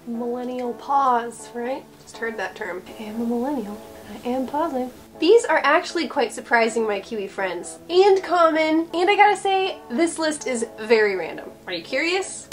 millennial pause, right? Just heard that term. I am a millennial. I am pausing. These are actually quite surprising, my Kiwi friends, and common, and I gotta say, this list is very random. Are you curious?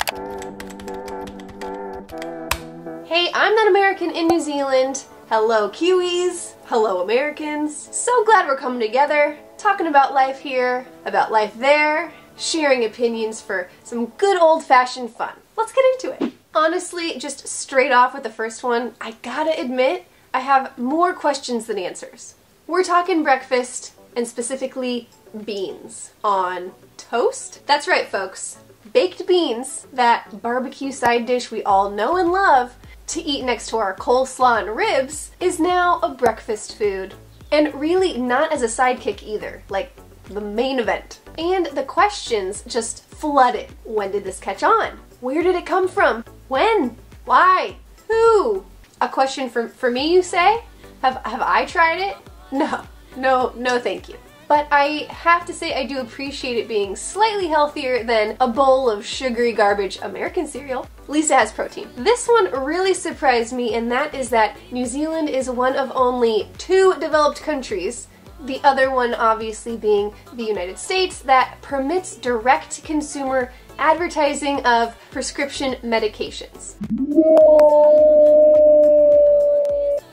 Hey, I'm that American in New Zealand. Hello Kiwis, hello Americans. So glad we're coming together, talking about life here, about life there, sharing opinions for some good old-fashioned fun. Let's get into it. Honestly, just straight off with the first one, I gotta admit, I have more questions than answers. We're talking breakfast, and specifically beans. On toast? That's right, folks. Baked beans, that barbecue side dish we all know and love, to eat next to our coleslaw and ribs, is now a breakfast food. And really not as a sidekick either, like the main event. And the questions just flooded. When did this catch on? Where did it come from? When? Why? Who? A question for me, you say? Have I tried it? No, thank you. But I have to say I do appreciate it being slightly healthier than a bowl of sugary garbage American cereal. At least it has protein. This one really surprised me, and that is that New Zealand is one of only 2 developed countries, the other one obviously being the United States, that permits direct-to-consumer advertising of prescription medications.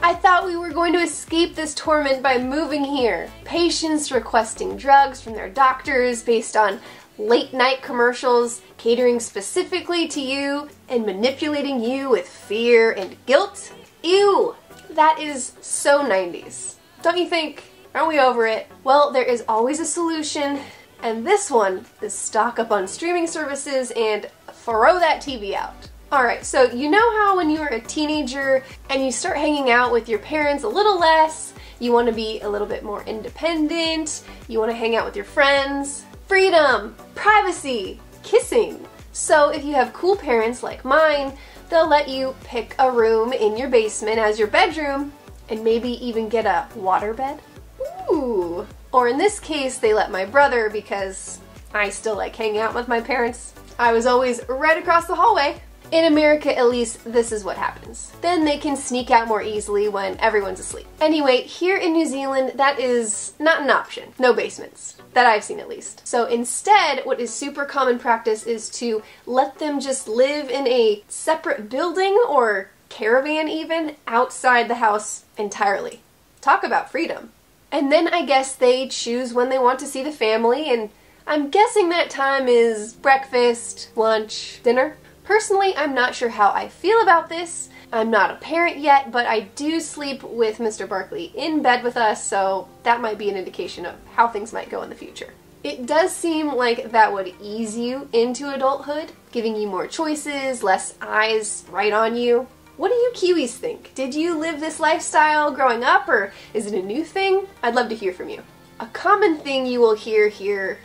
I thought we were going to escape this torment by moving here. Patients requesting drugs from their doctors based on late-night commercials catering specifically to you and manipulating you with fear and guilt. Ew! That is so 90s. Don't you think? Aren't we over it? Well, there is always a solution, and this one is stock up on streaming services and throw that TV out. Alright, so you know how when you were a teenager and you start hanging out with your parents a little less, you want to be a little bit more independent, you want to hang out with your friends, freedom, privacy, kissing. So if you have cool parents like mine, they'll let you pick a room in your basement as your bedroom and maybe even get a waterbed. Ooh. Or in this case, they let my brother because I still like hanging out with my parents. I was always right across the hallway. In America, at least, this is what happens. Then they can sneak out more easily when everyone's asleep. Anyway, here in New Zealand, that is not an option. No basements. That I've seen, at least. So instead, what is super common practice is to let them just live in a separate building or caravan even outside the house entirely. Talk about freedom. And then I guess they choose when they want to see the family, and I'm guessing that time is breakfast, lunch, dinner. Personally, I'm not sure how I feel about this. I'm not a parent yet, but I do sleep with Mr. Barkley in bed with us, so that might be an indication of how things might go in the future. It does seem like that would ease you into adulthood, giving you more choices, less eyes right on you. What do you Kiwis think? Did you live this lifestyle growing up, or is it a new thing? I'd love to hear from you. A common thing you will hear here?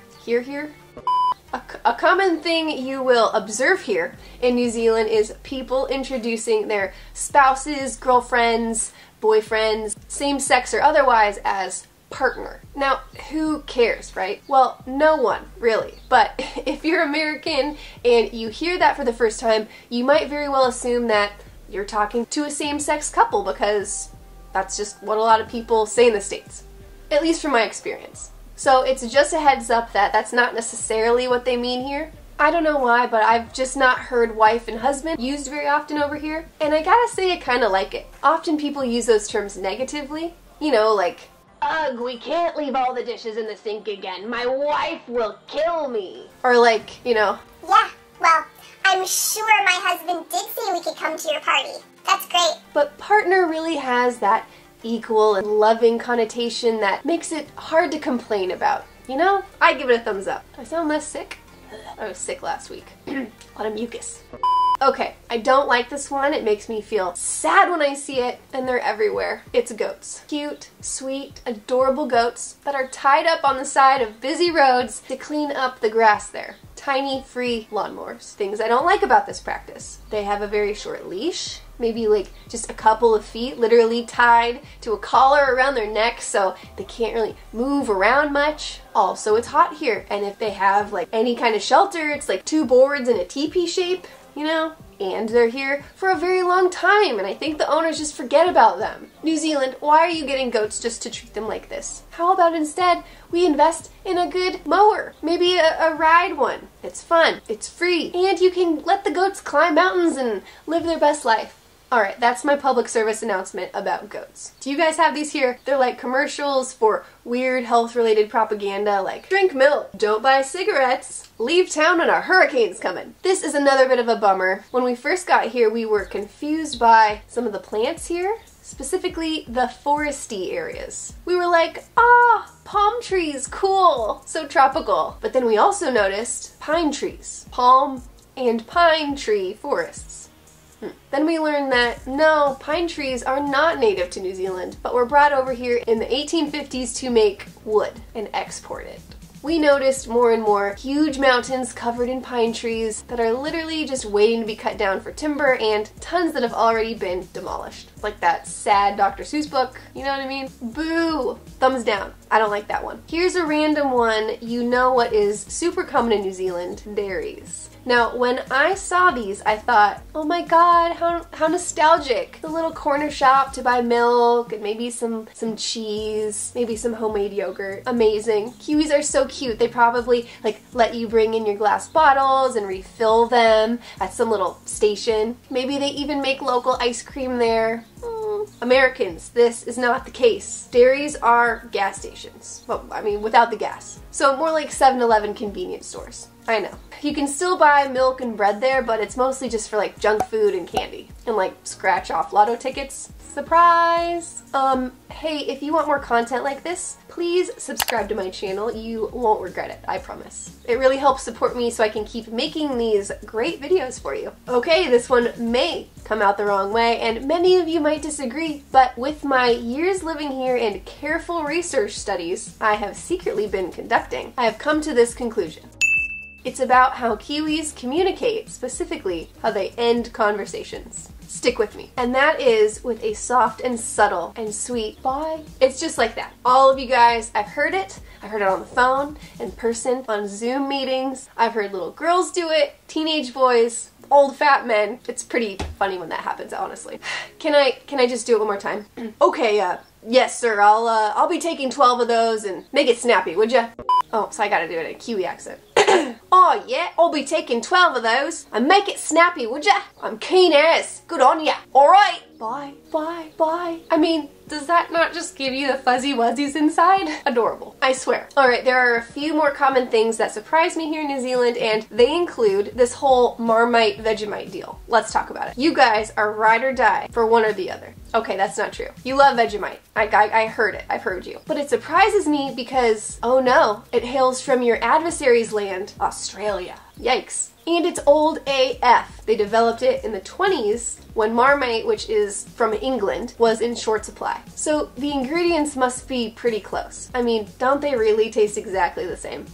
A common thing you will observe here in New Zealand is people introducing their spouses, girlfriends, boyfriends, same-sex or otherwise, as partner. Now, who cares, right? Well, no one, really. But if you're American and you hear that for the first time, you might very well assume that you're talking to a same-sex couple because that's just what a lot of people say in the States. At least from my experience. So it's just a heads up that that's not necessarily what they mean here. I don't know why, but I've just not heard wife and husband used very often over here. And I gotta say I kinda like it. Often people use those terms negatively. You know, like, ugh, we can't leave all the dishes in the sink again. My wife will kill me. Or like, you know. Yeah, well, I'm sure my husband did say we could come to your party. That's great. But partner really has that equal and loving connotation that makes it hard to complain about. You know, I give it a thumbs up. Do I sound less sick? I was sick last week. A lot of mucus. Okay, I don't like this one. It makes me feel sad when I see it, and they're everywhere. It's goats. Cute, sweet, adorable goats that are tied up on the side of busy roads to clean up the grass there. Tiny, free lawnmowers. Things I don't like about this practice. They have a very short leash, maybe like just a couple of feet literally tied to a collar around their neck so they can't really move around much. Also, it's hot here, and if they have like any kind of shelter, it's like 2 boards in a teepee shape. You know, And they're here for a very long time, and I think the owners just forget about them. New Zealand, why are you getting goats just to treat them like this? How about instead we invest in a good mower? Maybe a ride one. It's fun, it's free, and you can let the goats climb mountains and live their best life. Alright, that's my public service announcement about goats. Do you guys have these here? They're like commercials for weird health-related propaganda like, drink milk, don't buy cigarettes, leave town when a hurricane's coming. This is another bit of a bummer. When we first got here, we were confused by some of the plants here, specifically the foresty areas. We were like, palm trees, cool, so tropical. But then we also noticed pine trees, palm and pine tree forests. Then we learned that, no, pine trees are not native to New Zealand, but were brought over here in the 1850s to make wood and export it. We noticed more and more huge mountains covered in pine trees that are literally just waiting to be cut down for timber, and tons that have already been demolished. Like that sad Dr. Seuss book, you know what I mean? Boo! Thumbs down. I don't like that one. Here's a random one. You know what is super common in New Zealand? Dairies. Now, when I saw these, I thought, oh my god, how nostalgic. The little corner shop to buy milk and maybe some cheese, maybe some homemade yogurt. Amazing. Kiwis are so cute. They probably like let you bring in your glass bottles and refill them at some little station. Maybe they even make local ice cream there. Americans, this is not the case. Dairies are gas stations. Well, I mean, without the gas. So more like 7-Eleven convenience stores. I know. You can still buy milk and bread there, but it's mostly just for like junk food and candy. And like scratch off lotto tickets. Surprise! Hey, if you want more content like this, please subscribe to my channel. You won't regret it, I promise. It really helps support me so I can keep making these great videos for you. Okay, this one may come out the wrong way, and many of you might disagree, but with my years living here and careful research studies I have secretly been conducting, I have come to this conclusion. It's about how Kiwis communicate, specifically how they end conversations. Stick with me. And that is with a soft and subtle and sweet bye. It's just like that. All of you guys, I've heard it. I've heard it on the phone, in person, on Zoom meetings. I've heard little girls do it, teenage boys, old fat men. It's pretty funny when that happens, honestly. Can I just do it one more time? Okay, yes sir, I'll be taking 12 of those and make it snappy, would ya? Oh, so I gotta do it in a Kiwi accent. Oh yeah, I'll be taking 12 of those and make it snappy, would ya? I'm keen as. Good on ya. Alright. Bye, bye, bye. I mean, does that not just give you the fuzzy wuzzies inside? Adorable. I swear. Alright, there are a few more common things that surprise me here in New Zealand, and they include this whole Marmite Vegemite deal. Let's talk about it. You guys are ride or die for one or the other. Okay, that's not true. You love Vegemite. I heard it. I've heard you. But it surprises me because, oh no, it hails from your adversary's land, Australia. Yikes. And it's old AF. They developed it in the 20s when Marmite, which is from England, was in short supply. So the ingredients must be pretty close. I mean, don't they really taste exactly the same?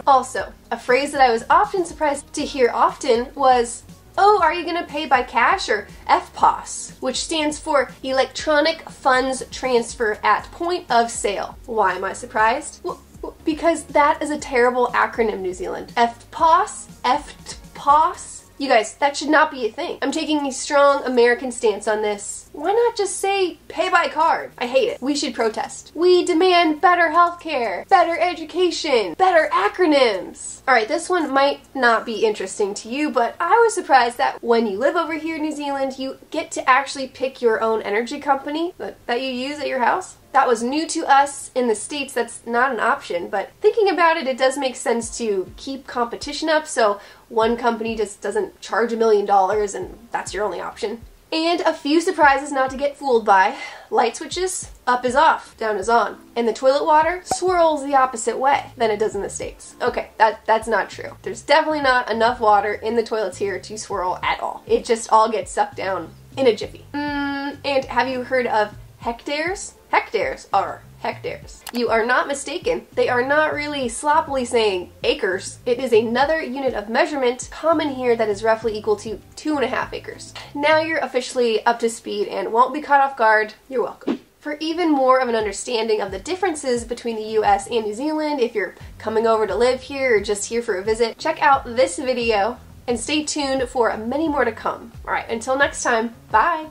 Also, a phrase that I was often surprised to hear often was, oh, are you gonna pay by cash or FPOS, which stands for Electronic Funds Transfer at Point of Sale. Why am I surprised? Well, because that is a terrible acronym, New Zealand. FPOS? FPOS? You guys, that should not be a thing. I'm taking a strong American stance on this. Why not just say pay by card? I hate it. We should protest. We demand better healthcare, better education, better acronyms. Alright, this one might not be interesting to you, but I was surprised that when you live over here in New Zealand, you get to actually pick your own energy company that you use at your house. That was new to us in the States. That's not an option, but thinking about it, it does make sense to keep competition up so one company just doesn't charge $1 million and that's your only option. And a few surprises not to get fooled by. Light switches, up is off, down is on. And the toilet water swirls the opposite way than it does in the States. Okay, that's not true. There's definitely not enough water in the toilets here to swirl at all. It just all gets sucked down in a jiffy. And have you heard of hectares? Hectares are hectares. You are not mistaken. They are not really sloppily saying acres. It is another unit of measurement common here that is roughly equal to 2.5 acres. Now you're officially up to speed and won't be caught off guard. You're welcome. For even more of an understanding of the differences between the US and New Zealand, if you're coming over to live here or just here for a visit, check out this video And stay tuned for many more to come. All right, until next time, bye.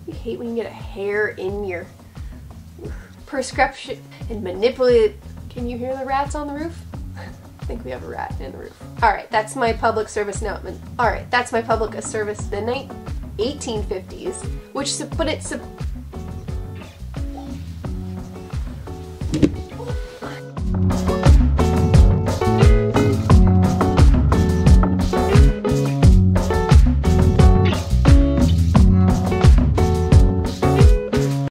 You hate when you get a hair in your prescription and manipulate it. Can you hear the rats on the roof? I think we have a rat in the roof. All right, that's my public service announcement. All right, that's my public service. The 1850s, which, but it's